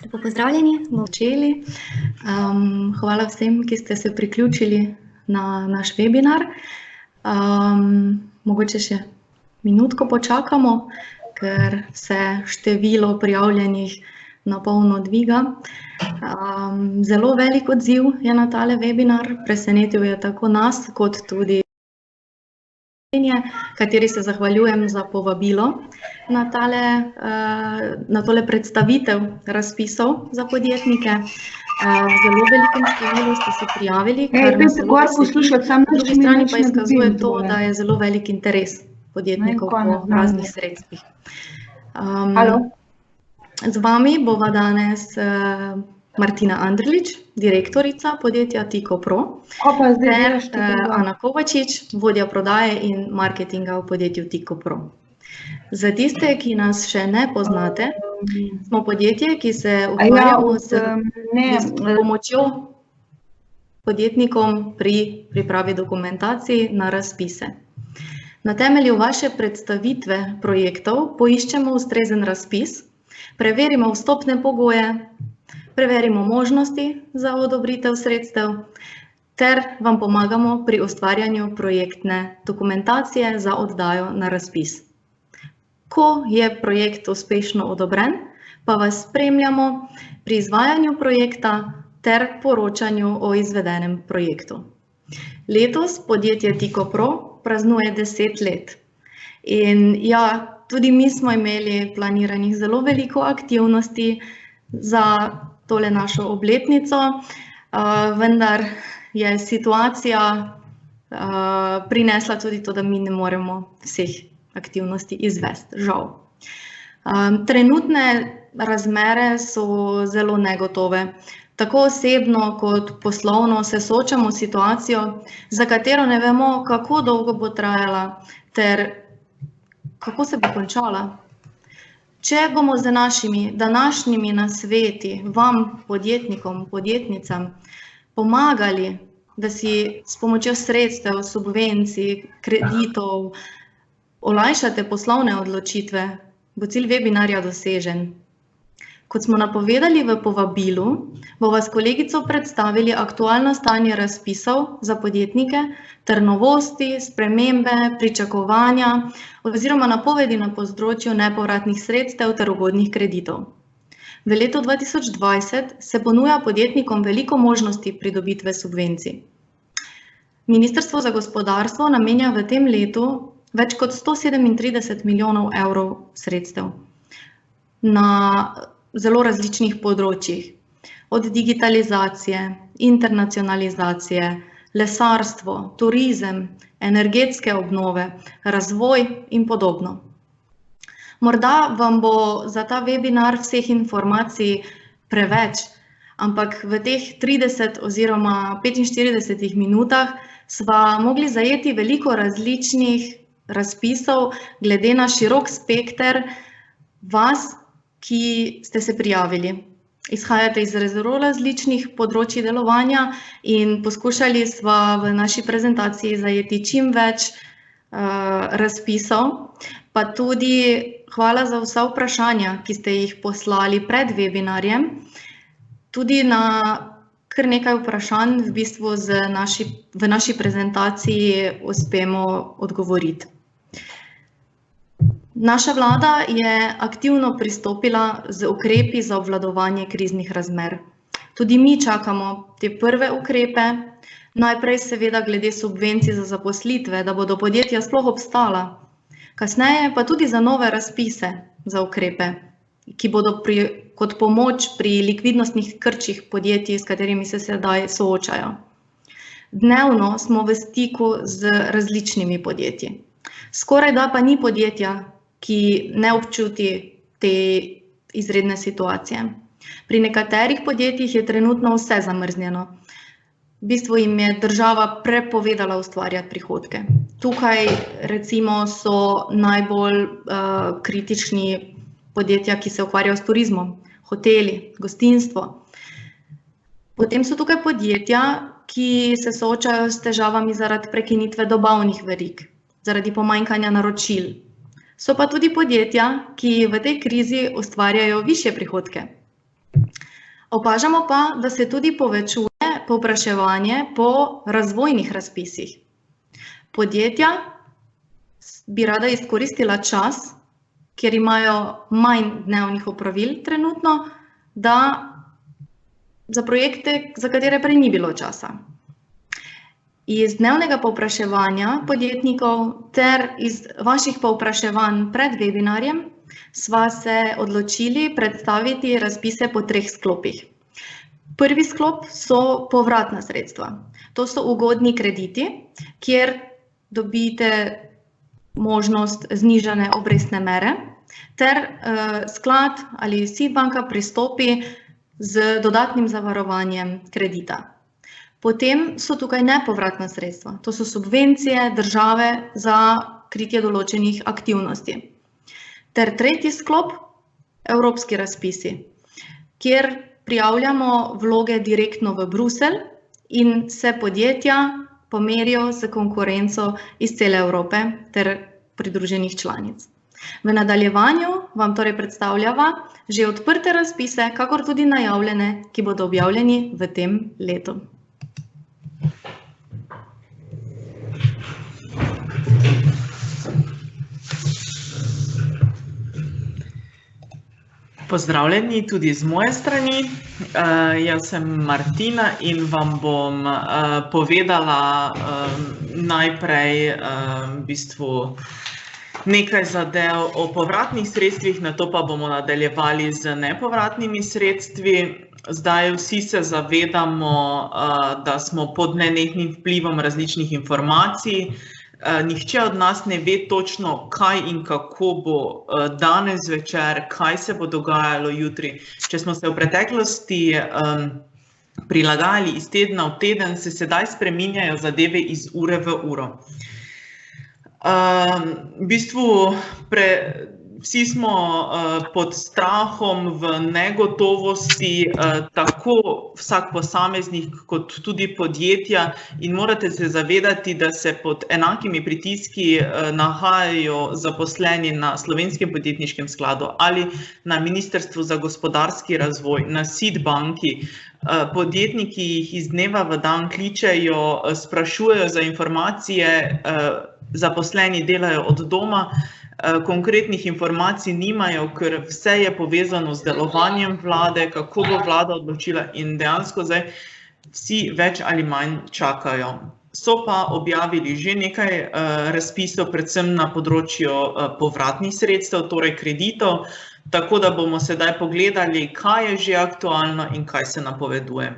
Lepo pozdravljeni, bomo začeli. Hvala vsem, ki ste se priključili na naš webinar. Mogoče še minutko počakamo, ker se število prijavljenih na polno dviga. Zelo velik odziv je na tale webinar, presenetil je tako nas, kot tudi kateri se zahvaljujem za povabilo na tole predstavitev razpisov za podjetnike. V zelo velikem številu ste se prijavili, kar nas zelo veseli. Na drugi strani pa izkazuje to, da je zelo velik interes podjetnikov po raznih sredstvih. Z vami bova danes Martina Anderlič, direktorica podjetja Tikopro, ter Ana Kovačič, vodja prodaje in marketinga v podjetju Tikopro. Za tiste, ki nas še ne poznate, smo podjetje, ki se ukvarjamo s pomočjo podjetnikom pri pripravi dokumentacij na razpise. Na temelju vaše predstavitve projektov poiščemo ustrezen razpis, preverimo vstopne pogoje, preverimo možnosti za odobritev sredstev ter vam pomagamo pri ustvarjanju projektne dokumentacije za oddajo na razpis. Ko je projekt uspešno odobren, pa vas spremljamo pri izvajanju projekta ter poročanju o izvedenem projektu. Letos podjetje Tikopro praznuje 10 let. In ja, tudi mi smo imeli planiranih zelo veliko aktivnosti za tole našo obletnico, vendar je situacija prinesla tudi to, da mi ne moremo vseh aktivnosti izvesti, žal. Trenutne razmere so zelo negotove. Tako osebno kot poslovno se soočamo s situacijo, za katero ne vemo, kako dolgo bo trajala ter kako se bo končala. Če bomo z našimi današnjimi nasveti vam, podjetnikom, podjetnicam, pomagali, da si s pomočjo sredstev, subvencij, kreditov olajšate poslovne odločitve, bo cilj webinarja dosežen. Kot smo napovedali v povabilu, bova s kolegico predstavili aktualno stanje razpisov za podjetnike ter novosti, spremembe, pričakovanja oziroma napovedi na področju nepovratnih sredstev ter ugodnih kreditov. V letu 2020 se ponuja podjetnikom veliko možnosti pridobitve subvencij. Ministrstvo za gospodarstvo namenja v tem letu več kot 137 milijonov evrov sredstev na zelo različnih področjih, od digitalizacije, internacionalizacije, lesarstvo, turizem, energetske obnove, razvoj in podobno. Morda vam bo za ta webinar vseh informacij preveč, ampak v teh 30 oziroma 45 minutah sva mogli zajeti veliko različnih razpisov glede na širok spekter vas, ki ste se prijavili. Izhajate iz zelo različnih področij delovanja in poskušali sva v naši prezentaciji zajeti čim več razpisov, pa tudi hvala za vsa vprašanja, ki ste jih poslali pred webinarjem. Tudi na kar nekaj vprašanj v bistvu v naši prezentaciji uspemo odgovoriti. Naša vlada je aktivno pristopila z ukrepi za obvladovanje kriznih razmer. Tudi mi čakamo te prve ukrepe, najprej seveda glede subvencij za zaposlitve, da bodo podjetja sploh obstala, kasneje pa tudi za nove razpise za ukrepe, ki bodo kot pomoč pri likvidnostnih krčih podjetij, s katerimi se sedaj soočajo. Dnevno smo v stiku z različnimi podjetji. Skorajda pa ni podjetja, ki ne občuti te izredne situacije. Pri nekaterih podjetjih je trenutno vse zamrznjeno. V bistvu jim je država prepovedala ustvarjati prihodke. Tukaj recimo so najbolj kritični podjetja, ki se ukvarjajo s turizmom, hoteli, gostinstvo. Potem so tukaj podjetja, ki se soočajo s težavami zaradi prekinitve dobavnih verig, zaradi pomanjkanja naročil. So pa tudi podjetja, ki v tej krizi ustvarjajo višje prihodke, Opažamo pa, da se tudi povečuje povpraševanje po razvojnih razpisih. Podjetja bi rada izkoristila čas, kjer imajo manj dnevnih opravil trenutno, za projekte, za katere prej ni bilo časa. Iz dnevnega povpraševanja podjetnikov ter iz vaših povpraševanj pred webinarjem sva se odločili predstaviti razpise po 3 sklopih. Prvi sklop so povratna sredstva. To so ugodni krediti, kjer dobite možnost znižane obrestne mere, ter sklad ali SEED banka pristopi z dodatnim zavarovanjem kredita. Potem so tukaj nepovratna sredstva. To so subvencije države za kritje določenih aktivnosti. Ter tretji sklop, evropski razpisi, kjer prijavljamo vloge direktno v Bruselj in se podjetja pomerijo s konkurenco iz cele Evrope ter pridruženih članic. V nadaljevanju vam torej predstavljava že odprte razpise, kakor tudi najavljene, ki bodo objavljeni v tem letu. Pozdravljeni tudi z moje strani. Jaz sem Martina in vam bom povedala najprej v bistvu nekaj zadev o povratnih sredstvih, nato pa bomo nadaljevali z nepovratnimi sredstvi. Zdaj vsi se zavedamo, da smo pod nenehnim vplivom različnih informacij. Nihče od nas ne ve točno, kaj in kako bo danes večer, kaj se bo dogajalo jutri. Če smo se v preteklosti prilagajali iz tedna v teden, se sedaj spreminjajo zadeve iz ure v uro. V bistvu vsi smo pod strahom, v negotovosti, tako vsak posameznik kot tudi podjetja, in morate se zavedati, da se pod enakimi pritiski nahajajo zaposleni na Slovenskem podjetniškem skladu ali na Ministrstvu za gospodarski razvoj, na SEED banki. Podjetniki jih iz dneva v dan kličejo, sprašujejo za informacije, zaposleni delajo od doma, konkretnih informacij nimajo, ker vse je povezano z delovanjem vlade, kako bo vlada odločila, in dejansko zdaj vsi več ali manj čakajo. So pa objavili že nekaj razpisov, predvsem na področju povratnih sredstev, torej kreditov, tako da bomo sedaj pogledali, kaj je že aktualno in kaj se napoveduje.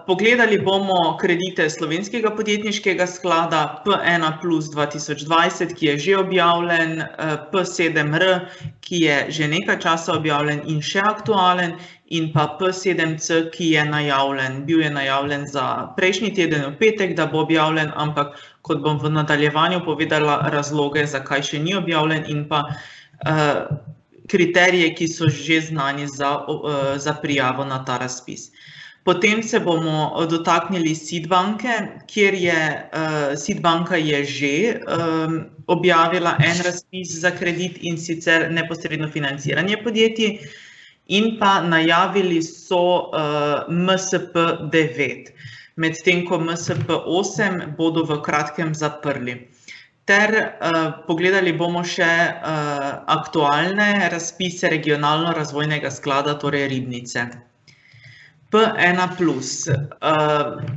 Pogledali bomo kredite Slovenskega podjetniškega sklada P1 plus 2020, ki je že objavljen, P7R, ki je že nekaj časa objavljen in še aktualen, in pa P7C, ki je najavljen. Bil je najavljen za prejšnji teden v petek, da bo objavljen, ampak kot bom v nadaljevanju povedala razloge, zakaj še ni objavljen, in pa kriterije, ki so že znani za prijavo na ta razpis. Potem se bomo dotaknili SEED banke, kjer je SEED banka je že objavila en razpis za kredit, in sicer neposredno financiranje podjetij, in pa najavili so MSP9, medtem ko MSP8 bodo v kratkem zaprli. Ter pogledali bomo še aktualne razpise regionalno-razvojnega sklada, torej Ribnice. P1 plus.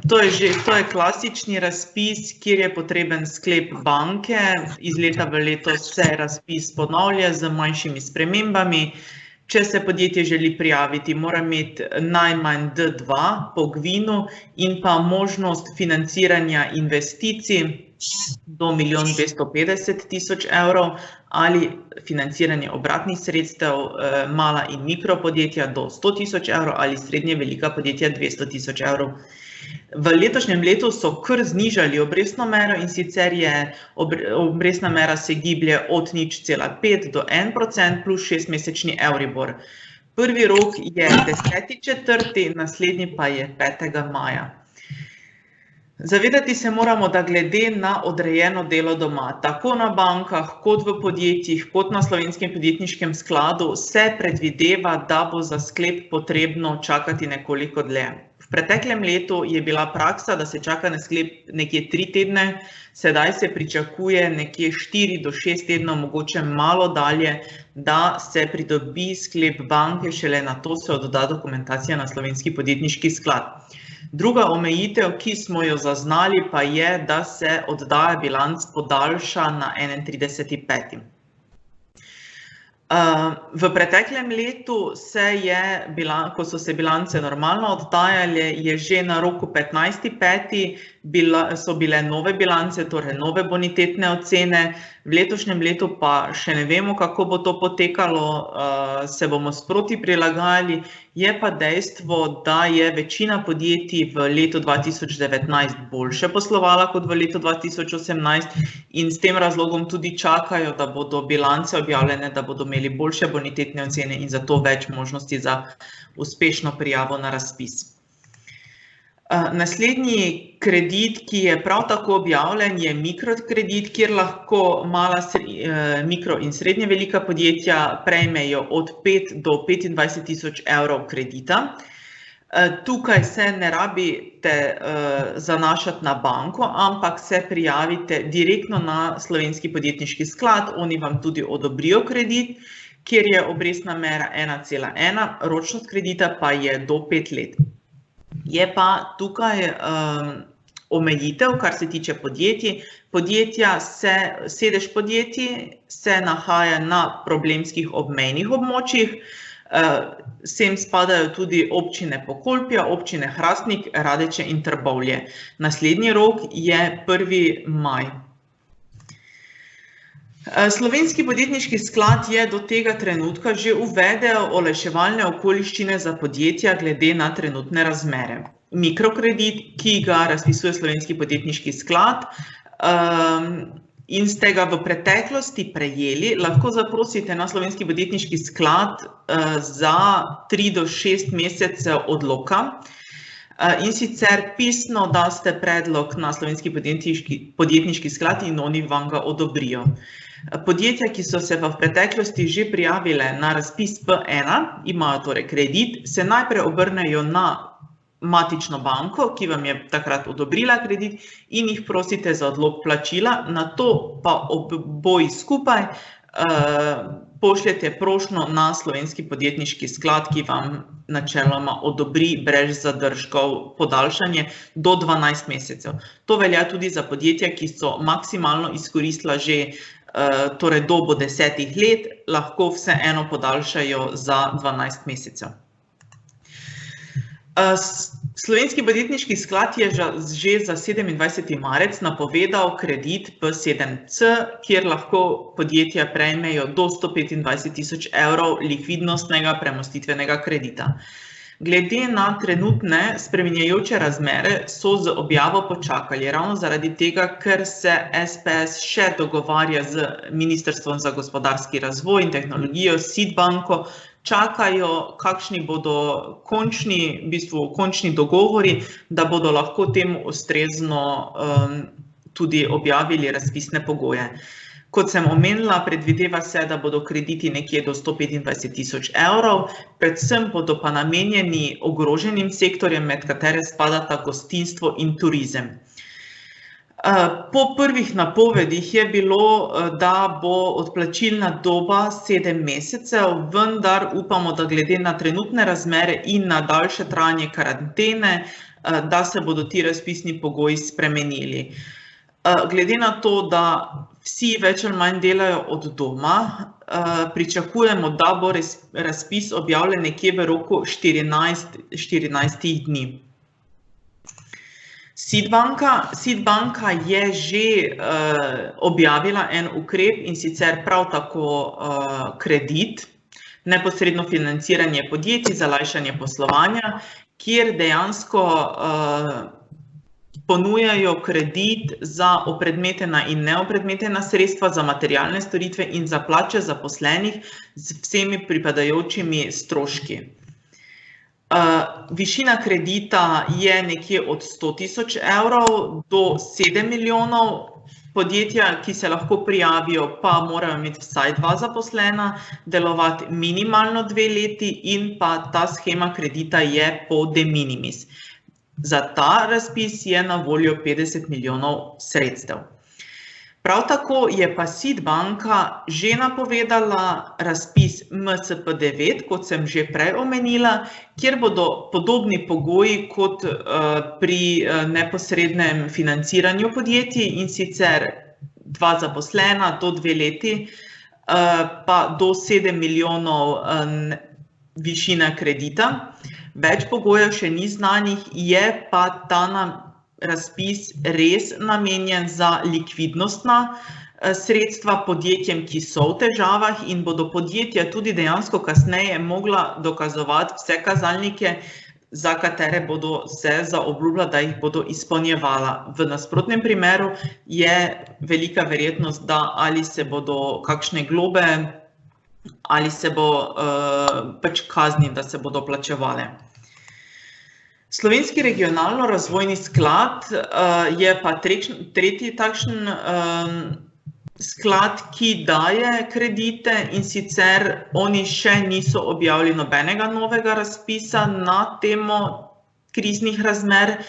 To je klasični razpis, kjer je potreben sklep banke. Iz leta v leto se razpis ponavlja z manjšimi spremembami. Če se podjetje želi prijaviti, mora imeti najmanj D2 po GVIN-u in pa možnost financiranja investicij do 1 250 000 evrov ali financiranje obratnih sredstev mala in mikropodjetja do 100 000 evrov ali srednje velika podjetja 200 000 evrov. V letošnjem letu so kar znižali obrestno mero, in sicer je obrestna mera se giblje od 0,5 do 1% plus 6-mesečni Euribor. Prvi rok je 10.4., naslednji pa je 5. maja. Zavedati se moramo, da glede na odrejeno delo doma, tako na bankah, kot v podjetjih, kot na Slovenskem podjetniškem skladu, se predvideva, da bo za sklep potrebno čakati nekoliko dlje. V preteklem letu je bila praksa, da se čaka na sklep nekje 3 tedne, sedaj se pričakuje nekje 4 do 6 tednov, mogoče malo dalje, da se pridobi sklep banke, šele nato se odda dokumentacija na Slovenski podjetniški sklad. Druga omejitev, ki smo jo zaznali, pa je, da se oddaja bilanc podaljša na 31.5. V preteklem letu ko so se bilance normalno oddajale, je že na roku 15.5. so bile nove bilance, torej nove bonitetne ocene. V letošnjem letu pa še ne vemo, kako bo to potekalo, se bomo sproti prilagajali. Je pa dejstvo, da je večina podjetij v letu 2019 boljše poslovala kot v letu 2018 in s tem razlogom tudi čakajo, da bodo bilance objavljene, da bodo imeli boljše bonitetne ocene in zato več možnosti za uspešno prijavo na razpis. Naslednji kredit, ki je prav tako objavljen, je mikrokredit, kjer lahko mala, mikro in srednje velika podjetja prejmejo od 5 do 25 tisoč evrov kredita. Tukaj se ne rabite zanašati na banko, ampak se prijavite direktno na Slovenski podjetniški sklad, oni vam tudi odobrijo kredit, kjer je obrestna mera 1,1, ročnost kredita pa je do 5 let. Je pa tukaj omejitev, kar se tiče podjetij. Sedež podjetij se nahaja na problemskih obmejnih območjih. Sem spadajo tudi občine Pokolpja, občine Hrastnik, Radeče in Trbovlje. Naslednji rok je 1. maj. Slovenski podjetniški sklad je do tega trenutka že uvedel olajševalne okoliščine za podjetja glede na trenutne razmere. Mikrokredit, ki ga razpisuje Slovenski podjetniški sklad in ste ga v preteklosti prejeli, lahko zaprosite na Slovenski podjetniški sklad za 3 do 6 mesecev odloka. In sicer pisno daste predlog na Slovenski podjetniški sklad in oni vam ga odobrijo. Podjetja, ki so se v preteklosti že prijavile na razpis P1, imajo torej kredit, se najprej obrnejo na matično banko, ki vam je takrat odobrila kredit in jih prosite za odlog plačila, nato pa oboji skupaj pošljete prošnjo na Slovenski podjetniški sklad, ki vam načeloma odobri brez zadržkov podaljšanje do 12 mesecev. To velja tudi za podjetja, ki so maksimalno izkoristila že torej dobo 10 let, lahko vseeno podaljšajo za 12 mesecev. Slovenski podjetniški sklad je že za 27. marec napovedal kredit P7C, kjer lahko podjetja prejmejo do 125 tisoč evrov likvidnostnega premostitvenega kredita. Glede na trenutne spreminjajoče razmere so z objavo počakali, ravno zaradi tega, ker se SPS še dogovarja z Ministrstvom za gospodarski razvoj in tehnologijo, SID banko, čakajo, kakšni bodo končni dogovori, da bodo lahko temu ustrezno tudi objavili razpisne pogoje. Kot sem omenila, predvideva se, da bodo krediti nekje do 125 tisoč evrov, predvsem bodo pa namenjeni ogroženim sektorjem, med katere spadata gostinstvo in turizem. Po prvih napovedih je bilo, da bo odplačilna doba 7 mesecev, vendar upamo, da glede na trenutne razmere in na daljše trajanje karantene, da se bodo ti razpisni pogoji spremenili. Glede na to, da vsi več ali manj delajo od doma, pričakujemo, da bo razpis objavljen nekje v roku 14 dni. SID banka je že objavila en ukrep in sicer prav tako kredit, neposredno financiranje podjetij za lajšanje poslovanja, kjer dejansko ponujajo kredit za opredmetena in neopredmetena sredstva, za materialne storitve in za plače zaposlenih z vsemi pripadajočimi stroški. Višina kredita je nekje od 100.000 evrov do 7 milijonov. Podjetja, ki se lahko prijavijo, pa morajo imeti vsaj 2 zaposlena, delovati minimalno 2 leti in pa ta shema kredita je po de minimis. Za ta razpis je na voljo 50 milijonov sredstev. Prav tako je pa SID banka že napovedala razpis MSP9, kot sem že prej omenila, kjer bodo podobni pogoji kot pri neposrednem financiranju podjetij, in sicer 2 zaposlena do 2 leti, pa do 7 milijonov višina kredita. Več pogojev še ni znanih, je pa ta razpis res namenjen za likvidnostna sredstva podjetjem, ki so v težavah, in bodo podjetja tudi dejansko kasneje mogla dokazovati vse kazalnike, za katere bodo se zaobljubila, da jih bodo izpolnjevala. V nasprotnem primeru je velika verjetnost, da ali se bodo kakšne globe ali se bo pač kazni, da se bodo plačevale. Slovenski regionalno-razvojni sklad je pa tretji takšen sklad, ki daje kredite, in sicer oni še niso objavili nobenega novega razpisa na temo kriznih razmer.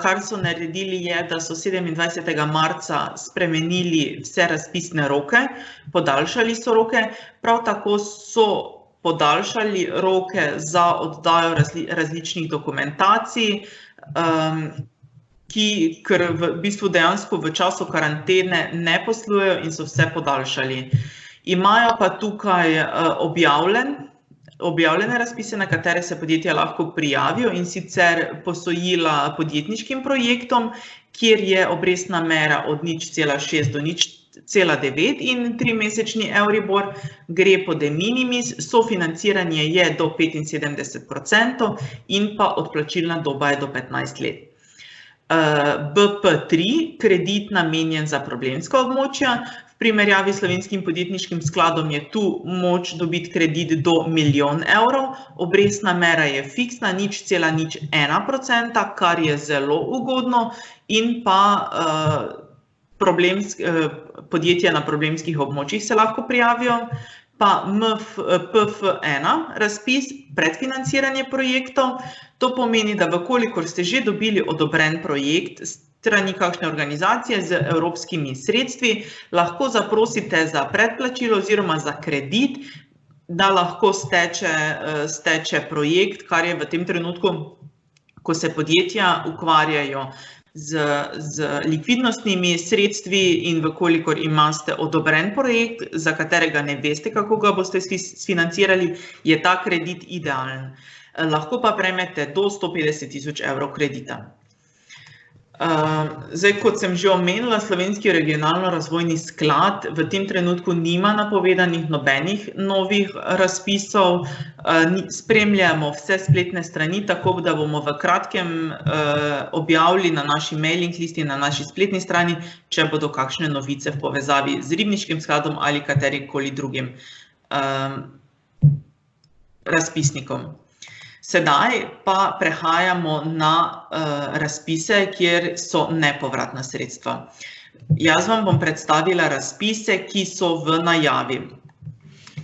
Kar so naredili je, da so 27. marca spremenili vse razpisne roke, podaljšali so roke, prav tako so podaljšali roke za oddajo različnih dokumentacij, ker v bistvu dejansko v času karantene ne poslujejo in so vse podaljšali. Imajo pa tukaj objavljene razpise, na katere se podjetja lahko prijavijo, in sicer posojila podjetniškim projektom, kjer je obrestna mera od 0,6 do 0,9 in 3-mesečni Euribor, gre po de minimis, sofinanciranje je do 75% in pa odplačilna doba je do 15 let. BP3, kredit namenjen za problemska območja. V primerjavi s Slovenskim podjetniškim skladom je tu moč dobiti kredit do 1 milijon evrov, obrestna mera je fiksna, 0,01%, kar je zelo ugodno, in pa podjetja na problemskih območjih se lahko prijavijo. Pa PF1, razpis predfinanciranje projektov. To pomeni, da vkolikor ste že dobili odobren projekt strani kakšne organizacije z evropskimi sredstvi, lahko zaprosite za predplačilo oziroma za kredit, da lahko steče projekt, kar je v tem trenutku, ko se podjetja ukvarjajo z likvidnostnimi sredstvi, in vkolikor imate odobren projekt, za katerega ne veste, kako ga boste financirali, je ta kredit idealen. Lahko pa prejmete do 150.000 evrov kredita. Zdaj, kot sem že omenila, Slovenski regionalno-razvojni sklad v tem trenutku nima napovedanih nobenih novih razpisov. Spremljamo vse spletne strani, tako da bomo v kratkem objavili na naši mailing listi, na naši spletni strani, če bodo kakšne novice v povezavi z Ribniškim skladom ali katerikoli drugim razpisnikom. Sedaj pa prehajamo na razpise, kjer so nepovratna sredstva. Jaz vam bom predstavila razpise, ki so v najavi.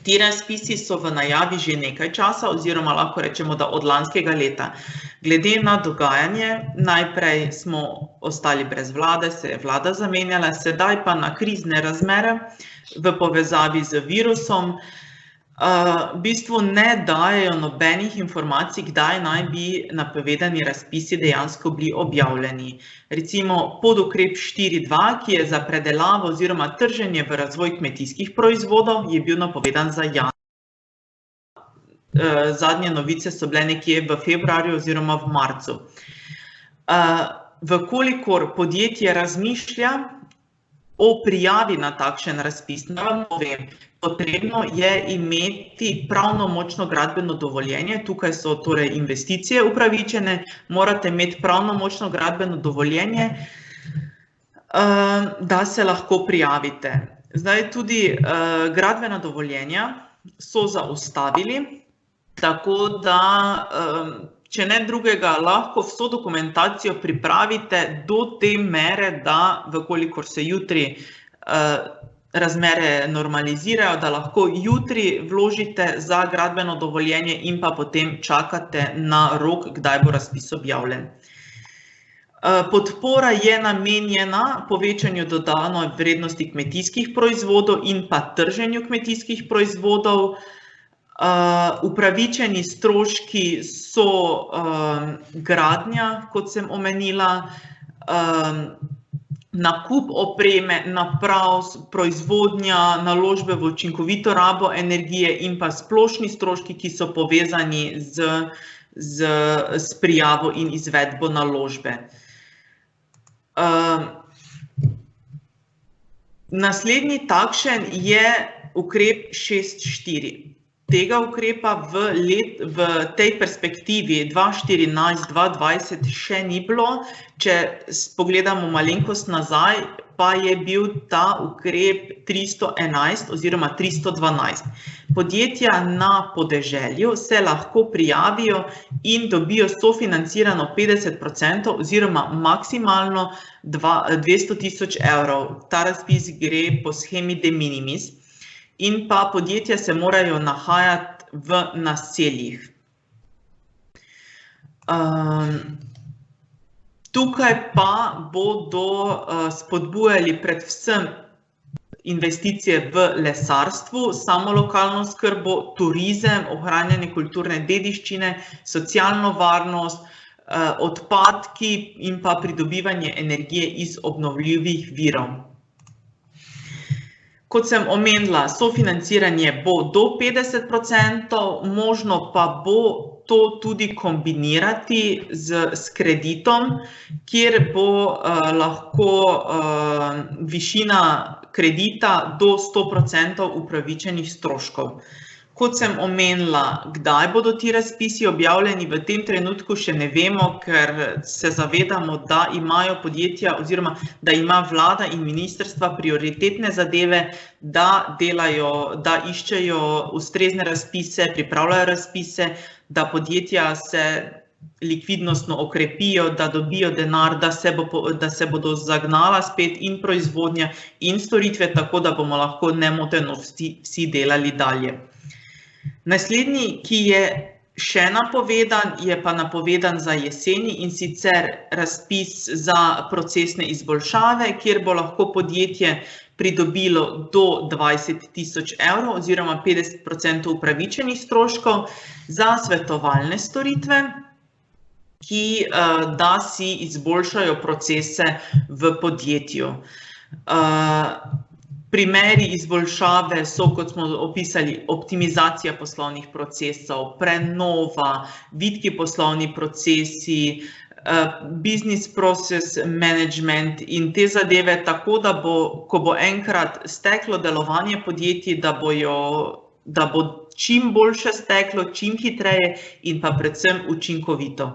Ti razpisi so v najavi že nekaj časa, oziroma lahko rečemo, da od lanskega leta. Glede na dogajanje, najprej smo ostali brez vlade, se je vlada zamenjala, sedaj pa na krizne razmere v povezavi z virusom, v bistvu ne dajejo nobenih informacij, kdaj naj bi napovedani razpisi dejansko bili objavljeni. Recimo podukrep 4.2, ki je za predelavo oziroma trženje v razvoj kmetijskih proizvodov, je bil napovedan za januar. Zadnje novice so bile nekje v februarju oziroma v marcu. Vkolikor podjetje razmišlja o prijavi na takšen razpis, naj vam povem, potrebno je imeti pravnomočno gradbeno dovoljenje. Tukaj so torej investicije upravičene, morate imeti pravnomočno gradbeno dovoljenje, da se lahko prijavite. Zdaj tudi gradbena dovoljenja so zaustavili, Tako da, če ne drugega, lahko vso dokumentacijo pripravite do te mere, da vkolikor se jutri razmere normalizirajo, da lahko jutri vložite za gradbeno dovoljenje in pa potem čakate na rok, kdaj bo razpis objavljen. Podpora je namenjena povečanju dodane vrednosti kmetijskih proizvodov in pa trženju kmetijskih proizvodov. Upravičeni stroški so gradnja, kot sem omenila, nakup opreme, naprav, proizvodnja, naložbe v učinkovito rabo energije in pa splošni stroški, ki so povezani s prijavo in izvedbo naložbe. Naslednji takšen je ukrep 6.4. Tega ukrepa v tej perspektivi 2014-2020 še ni bilo. Če pogledamo malenkost nazaj, pa je bil ta ukrep 311 oziroma 312. Podjetja na podeželju se lahko prijavijo in dobijo sofinancirano 50% oziroma maksimalno 200.000 evrov. Ta razpis gre po shemi de minimis. In pa podjetja se morajo nahajati v naseljih. Tukaj pa bodo spodbujali predvsem investicije v lesarstvu, samo lokalno oskrbo, turizem, ohranjanje kulturne dediščine, socialno varnost, odpadki in pa pridobivanje energije iz obnovljivih virov. Kot sem omenila, sofinanciranje bo do 50%, možno pa bo to tudi kombinirati s kreditom, kjer bo lahko višina kredita do 100% upravičenih stroškov. Kot sem omenila, kdaj bodo ti razpisi objavljeni, v tem trenutku še ne vemo, ker se zavedamo, da imajo podjetja oziroma da ima vlada in ministrstva prioritetne zadeve, da delajo, da iščejo ustrezne razpise, pripravljajo razpise, da podjetja se likvidnostno okrepijo, da dobijo denar, da se bodo zagnala spet in proizvodnja in storitve, tako da bomo lahko nemoteno vsi delali dalje. Naslednji, ki je še napovedan, je pa napovedan za jeseni, in sicer razpis za procesne izboljšave, kjer bo lahko podjetje pridobilo do 20.000 evrov oziroma 50% upravičenih stroškov za svetovalne storitve, ki da si izboljšajo procese v podjetju. Primeri izboljšave so, kot smo opisali, optimizacija poslovnih procesov, prenova, vitki poslovni procesi, business process management in te zadeve, tako da bo, ko bo enkrat steklo delovanje podjetij, da bo čim boljše steklo, čim hitreje in pa predvsem učinkovito.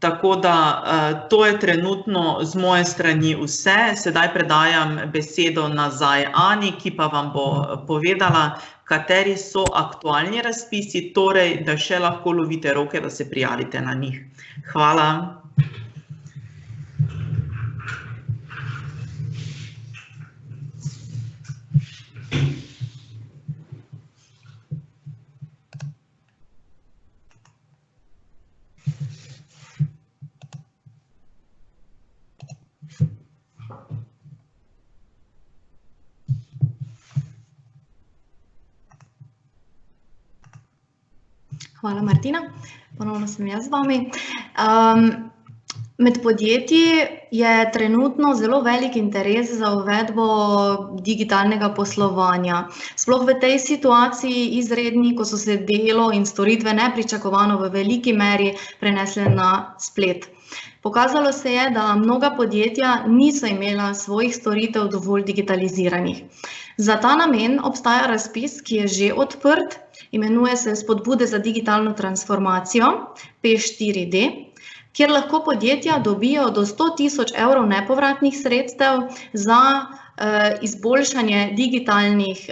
Tako da to je trenutno z moje strani vse. Sedaj predajam besedo nazaj Ani, ki pa vam bo povedala, kateri so aktualni razpisi, torej, da še lahko lovite roke, da se prijavite na njih. Hvala. Hvala, Martina. Ponovno sem jaz z vami. Med podjetji je trenutno zelo velik interes za uvedbo digitalnega poslovanja. Sploh v tej situaciji izredni, ko so se delo in storitve nepričakovano v veliki meri prenesle na splet. Pokazalo se je, da mnoga podjetja niso imela svojih storitev dovolj digitaliziranih. Za ta namen obstaja razpis, ki je že odprt, imenuje se Spodbude za digitalno transformacijo, P4D, kjer lahko podjetja dobijo do 100.000 evrov nepovratnih sredstev za izboljšanje digitalnih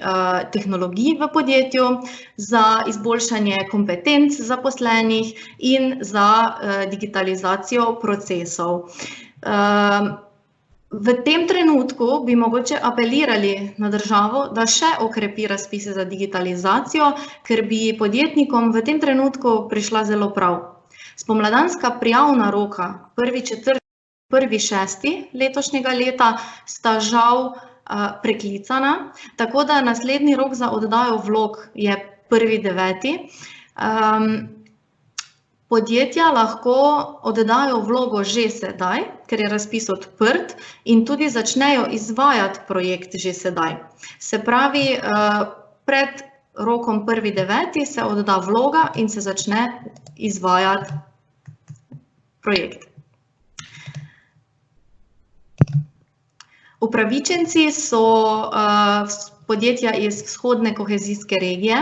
tehnologij v podjetju, za izboljšanje kompetenc zaposlenih in za digitalizacijo procesov. V tem trenutku bi mogoče apelirali na državo, da še okrepi razpise za digitalizacijo, ker bi podjetnikom v tem trenutku prišla zelo prav. Spomladanska prijavna roka 1.4., 1.6. letošnjega leta sta žal preklicana, tako da naslednji rok za oddajo vlog je 1.9. Podjetja lahko oddajo vlogo že sedaj, ker je razpis odprt in tudi začnejo izvajati projekt že sedaj. Se pravi, pred rokom 1.9. se odda vloga in se začne izvajati projekt. Upravičenci so podjetja iz vzhodne kohezijske regije,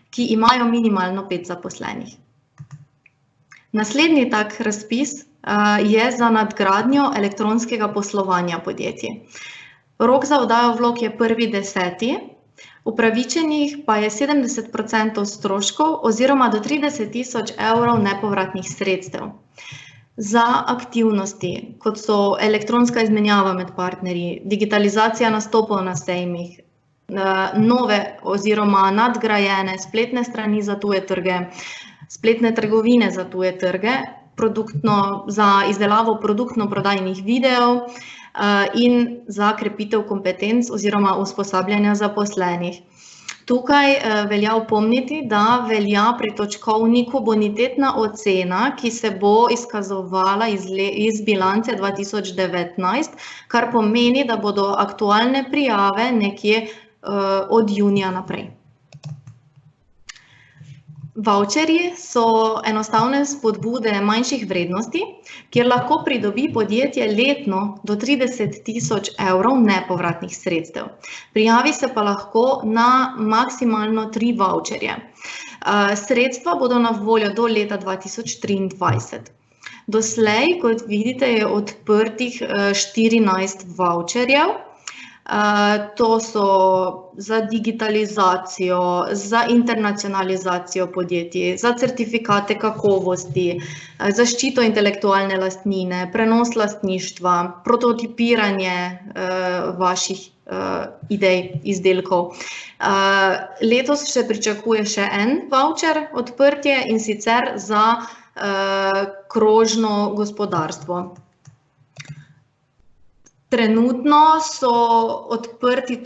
ki imajo minimalno 5 zaposlenih. Naslednji tak razpis je za nadgradnjo elektronskega poslovanja podjetij. Rok za oddajo vlog je 1.10., upravičenih pa je 70% stroškov oziroma do 30.000 evrov nepovratnih sredstev. Za aktivnosti, kot so elektronska izmenjava med partnerji, digitalizacija nastopov na sejmih, nove oziroma nadgrajene spletne strani za tuje trge, spletne trgovine za tuje trge, za izdelavo produktno-prodajnih videov in za krepitev kompetenc oziroma usposabljanja zaposlenih. Tukaj velja opomniti, da velja pri točkovniku bonitetna ocena, ki se bo izkazovala iz bilance 2019, kar pomeni, da bodo aktualne prijave nekje od junija naprej. Voucherji so enostavne spodbude manjših vrednosti, kjer lahko pridobi podjetje letno do 30.000 evrov nepovratnih sredstev. Prijavi se pa lahko na maksimalno 3 voucherje. Sredstva bodo na voljo do leta 2023. Doslej, kot vidite, je odprtih 14 voucherjev. To so za digitalizacijo, za internacionalizacijo podjetij, za certifikate kakovosti, zaščito intelektualne lastnine, prenos lastništva, prototipiranje vaših idej, izdelkov. Letos se pričakuje še en voucher odprtje, in sicer za krožno gospodarstvo. Trenutno so odprti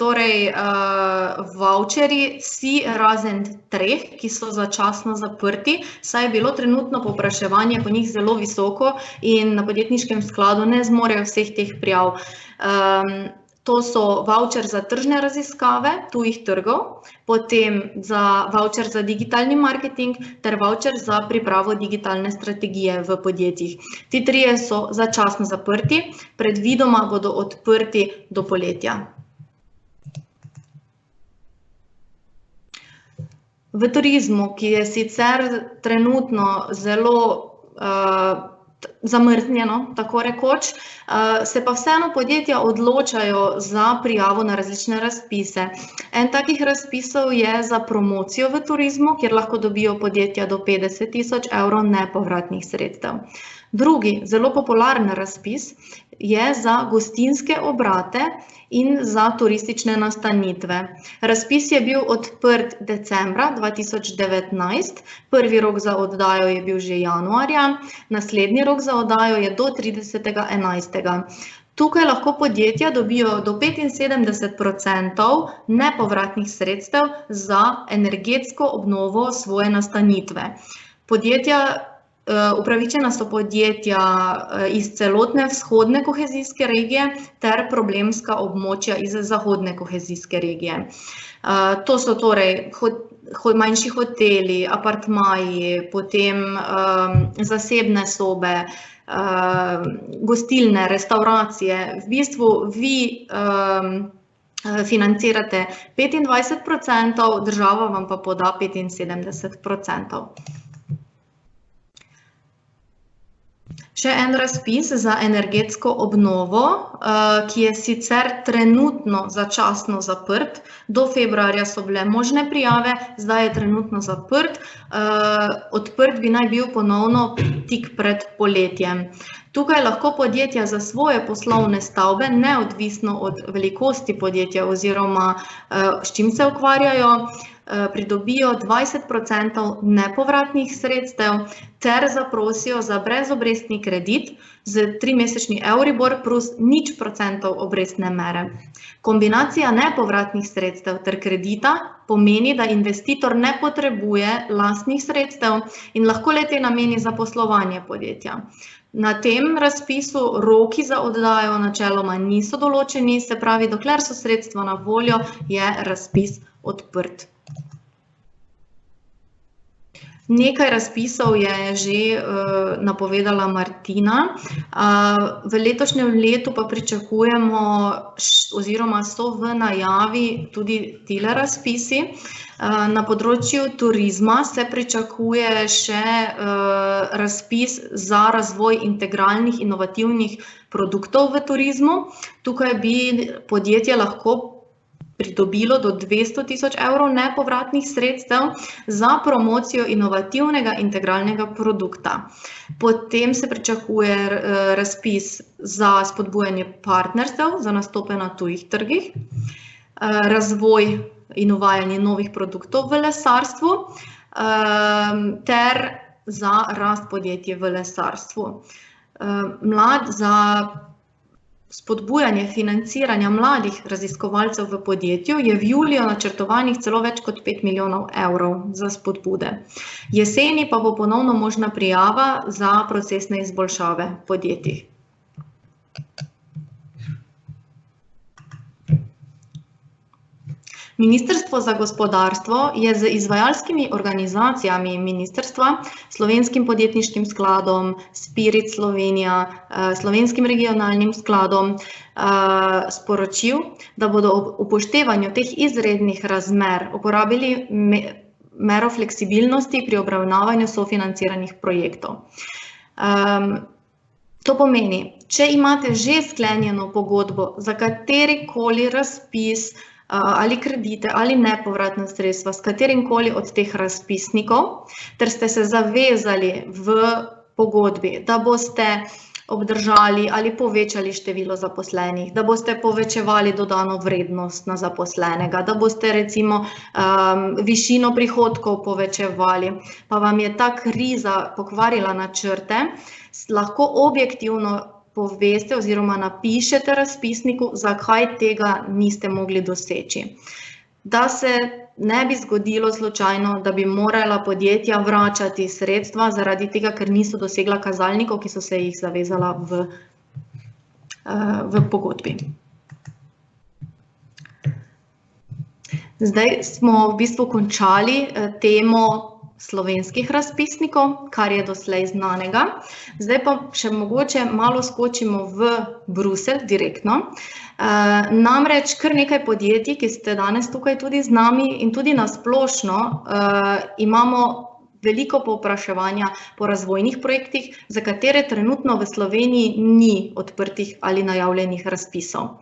voucherji vsi razen 3, ki so začasno zaprti, saj je bilo trenutno povpraševanje po njih zelo visoko in na podjetniškem skladu ne zmorejo vseh teh prijav. To so voucher za tržne raziskave tujih trgov, potem voucher za digitalni marketing ter voucher za pripravo digitalne strategije v podjetjih. Ti 3 so začasno zaprti, predvidoma bodo odprti do poletja. V turizmu, ki je sicer trenutno zelo zamrznjeno, tako rekoč, se pa vseeno podjetja odločajo za prijavo na različne razpise. En takih razpisov je za promocijo v turizmu, kjer lahko dobijo podjetja do 50.000 evrov nepovratnih sredstev. Drugi, zelo popularen razpis je za gostinske obrate in za turistične nastanitve. Razpis je bil odprt decembra 2019, prvi rok za oddajo je bil že januarja, naslednji rok za oddajo je do 30.11. Tukaj lahko podjetja dobijo do 75% nepovratnih sredstev za energetsko obnovo svoje nastanitve. Upravičena so podjetja iz celotne vzhodne kohezijske regije ter problemska območja iz zahodne kohezijske regije. To so torej manjši hoteli, apartmaji, potem zasebne sobe, gostilne, restavracije. V bistvu vi financirate 25%, država vam pa poda 75%. Še en razpis za energetsko obnovo, ki je sicer trenutno začasno zaprt. Do februarja so bile možne prijave, zdaj je trenutno zaprt. Odprt bi naj bil ponovno tik pred poletjem. Tukaj lahko podjetja za svoje poslovne stavbe, neodvisno od velikosti podjetja oziroma s čim se ukvarjajo, pridobijo 20% nepovratnih sredstev ter zaprosijo za brezobrestni kredit z 3-mesečni Euribor plus 0% obrestne mere. Kombinacija nepovratnih sredstev ter kredita pomeni, da investitor ne potrebuje lastnih sredstev in lahko le-te nameni za poslovanje podjetja. Na tem razpisu roki za oddajo načeloma niso določeni, se pravi, dokler so sredstva na voljo, je razpis odprt. Nekaj razpisov je že napovedala Martina. V letošnjem letu pa pričakujemo oziroma so v najavi tudi tile razpisi. Na področju turizma se pričakuje še razpis za razvoj integralnih inovativnih produktov v turizmu. Tukaj bi podjetje lahko pridobilo do 200 000 evrov nepovratnih sredstev za promocijo inovativnega integralnega produkta. Potem se pričakuje razpis za spodbujanje partnerstev za nastope na tujih trgih, razvoj in uvajanje novih produktov v lesarstvu ter za rast podjetij v lesarstvu. Za spodbujanje financiranja mladih raziskovalcev v podjetju je v juliju načrtovanih celo več kot 5 milijonov evrov za spodbude. Jeseni pa bo ponovno možna prijava za procesne izboljšave podjetij. Ministrstvo za gospodarstvo je z izvajalskimi organizacijami ministrstva, Slovenskim podjetniškim skladom, Spirit Slovenija, Slovenskim regionalnim skladom sporočil, da bodo ob upoštevanju teh izrednih razmer uporabili mero fleksibilnosti pri obravnavanju sofinanciranih projektov. To pomeni, če imate že sklenjeno pogodbo za katerikoli razpis ali kredite ali nepovratna sredstva s katerimkoli od teh razpisnikov, ter ste se zavezali v pogodbi, da boste obdržali ali povečali število zaposlenih, da boste povečevali dodano vrednost na zaposlenega, da boste recimo višino prihodkov povečevali, pa vam je ta kriza pokvarila načrte, lahko objektivno poveste oziroma napišete razpisniku, zakaj tega niste mogli doseči. Da se ne bi zgodilo slučajno, da bi morala podjetja vračati sredstva zaradi tega, ker niso dosegla kazalnikov, ki so se jih zavezala v pogodbi. Zdaj smo v bistvu končali temo slovenskih razpisnikov, kar je doslej znanega. Zdaj pa še mogoče malo skočimo v Bruselj direktno. Namreč kar nekaj podjetij, ki ste danes tukaj tudi z nami in tudi na splošno, imamo veliko povpraševanja po razvojnih projektih, za katere trenutno v Sloveniji ni odprtih ali najavljenih razpisov.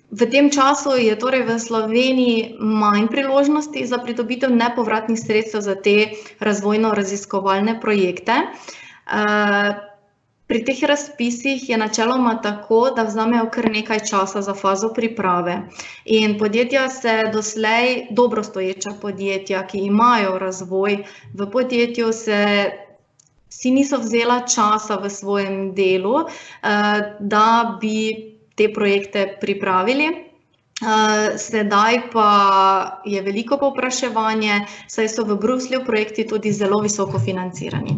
V tem času je torej v Sloveniji manj priložnosti za pridobitev nepovratnih sredstev za te razvojno-raziskovalne projekte. Pri teh razpisih je načeloma tako, da vzamejo kar nekaj časa za fazo priprave. In podjetja se doslej, dobrostoječa podjetja, ki imajo razvoj v podjetju, si niso vzela časa v svojem delu, da bi te projekte pripravili. Sedaj pa je veliko povpraševanje, saj so v Bruslju projekti tudi zelo visoko financirani.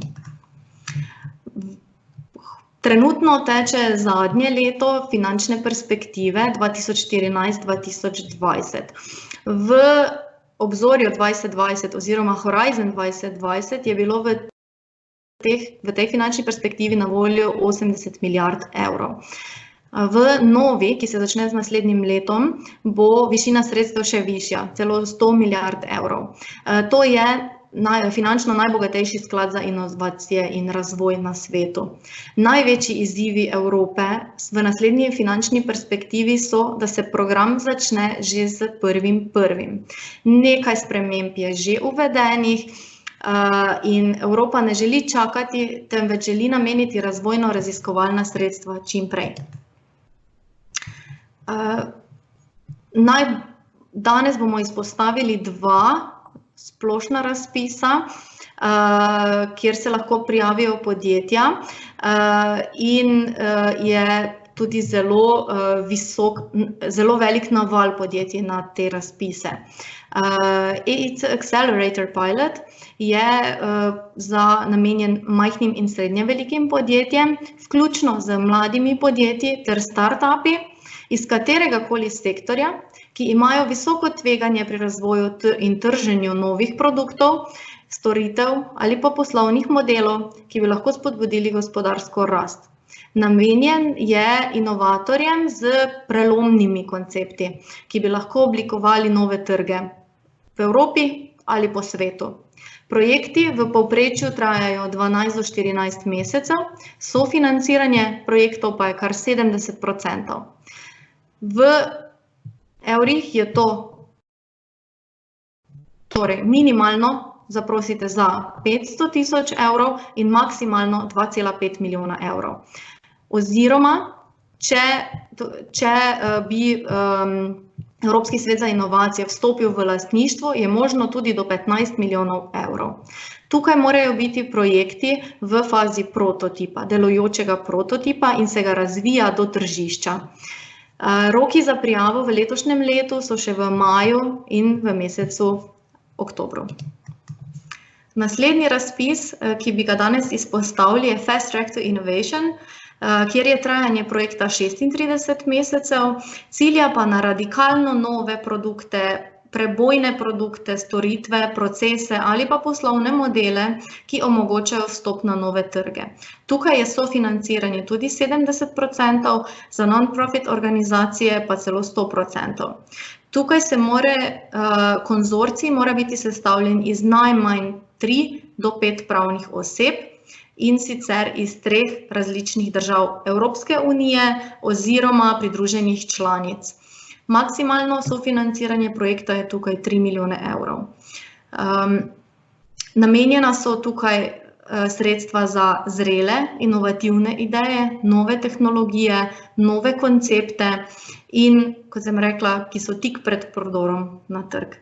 Trenutno teče zadnje leto finančne perspektive 2014-2020. V obzorju 2020 oziroma Horizon 2020 je bilo v tej finančni perspektivi na voljo 80 milijard evrov. V novi, ki se začne z naslednjim letom, bo višina sredstev še višja, celo 100 milijard evrov. To je finančno najbogatejši sklad za inovacije in razvoj na svetu. Največji izzivi Evrope v naslednji finančni perspektivi so, da se program začne že z 1.1. Nekaj sprememb je že uvedenih in Evropa ne želi čakati, temveč želi nameniti razvojno-raziskovalna sredstva čim prej. Danes bomo izpostavili dva splošna razpisa, kjer se lahko prijavijo podjetja in je tudi zelo velik naval podjetij na te razpise. EIC Accelerator Pilot je namenjen majhnim in srednje velikim podjetjem, vključno z mladimi podjetji ter startupi iz kateregakoli sektorja, ki imajo visoko tveganje pri razvoju in trženju novih produktov, storitev ali pa poslovnih modelov, ki bi lahko spodbudili gospodarsko rast. Namenjen je inovatorjem z prelomnimi koncepti, ki bi lahko oblikovali nove trge v Evropi ali po svetu. Projekti v povprečju trajajo 12 do 14 mesecev, sofinanciranje projektov pa je kar 70%. V evrih je to torej minimalno zaprosite za 500 tisoč evrov in maksimalno 2,5 milijona evrov. Oziroma, če bi Evropski svet za inovacije vstopil v lastništvo, je možno tudi do 15 milijonov evrov. Tukaj morajo biti projekti v fazi prototipa, delujočega prototipa in se ga razvija do tržišča. Roki za prijavo v letošnjem letu so še v maju in v mesecu oktobru. Naslednji razpis, ki bi ga danes izpostavili, je Fast Track to Innovation, kjer je trajanje projekta 36 mesecev, cilja pa na radikalno nove produkte, prebojne produkte, storitve, procese ali pa poslovne modele, ki omogočajo vstop na nove trge. Tukaj je sofinanciranje tudi 70%, za non-profit organizacije pa celo 100%. Tukaj konzorcij mora biti sestavljen iz najmanj 3 do 5 pravnih oseb in sicer iz 3 različnih držav Evropske unije oziroma pridruženih članic. Maksimalno sofinanciranje projekta je tukaj 3 milijone evrov. Namenjena so tukaj sredstva za zrele, inovativne ideje, nove tehnologije, nove koncepte in, kot sem rekla, ki so tik pred prodorom na trg.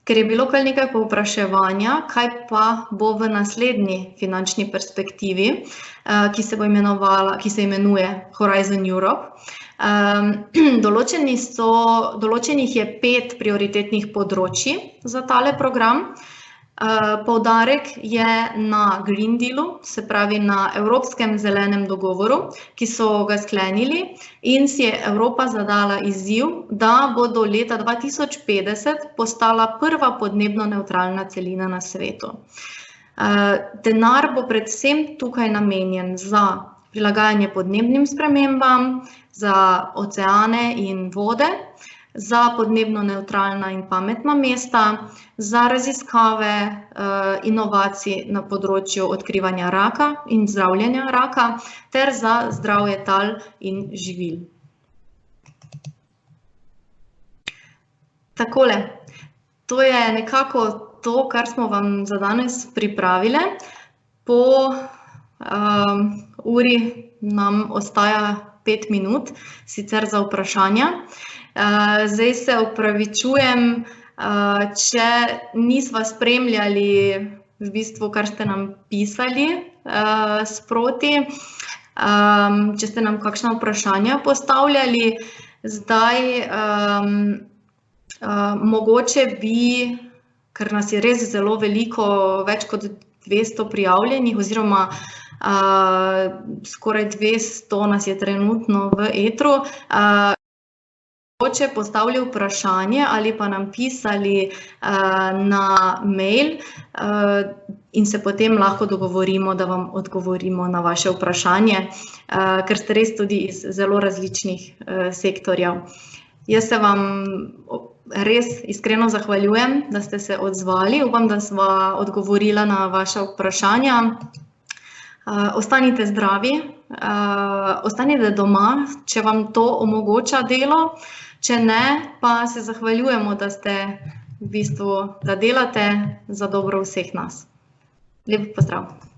Ker je bilo kar nekaj povpraševanja, kaj pa bo v naslednji finančni perspektivi, ki se imenuje Horizon Europe. Določenih je 5 prioritetnih področji za tale program. Poudarek je na Green Dealu, se pravi na Evropskem zelenem dogovoru, ki so ga sklenili in si je Evropa zadala izziv, da bo do leta 2050 postala prva podnebno nevtralna celina na svetu. Denar bo predvsem tukaj namenjen za prilagajanje podnebnim spremembam, za oceane in vode, za podnebno nevtralna in pametna mesta, za raziskave inovacij na področju odkrivanja raka in zdravljenja raka ter za zdravje tal in živil. Takole, to je nekako to, kar smo vam za danes pripravile. Po uri nam ostaja 5 minut, sicer za vprašanja. Zdaj se opravičujem, če nisva spremljali v bistvu, kar ste nam pisali sproti, če ste nam kakšna vprašanja postavljali. Zdaj, mogoče bi, ker nas je res zelo veliko, več kot 200 prijavljenih oziroma skoraj 200 nas je trenutno v etru, postavili vprašanje ali pa nam pisali na mail in se potem lahko dogovorimo, da vam odgovorimo na vaše vprašanje, ker ste res tudi iz zelo različnih sektorjev. Jaz se vam res iskreno zahvaljujem, da ste se odzvali. Upam, da sva odgovorila na vaša vprašanja. Ostanite zdravi, ostanite doma, če vam to omogoča delo. Če ne, pa se zahvaljujemo, da ste v bistvu, da delate za dobro vseh nas. Lep pozdrav.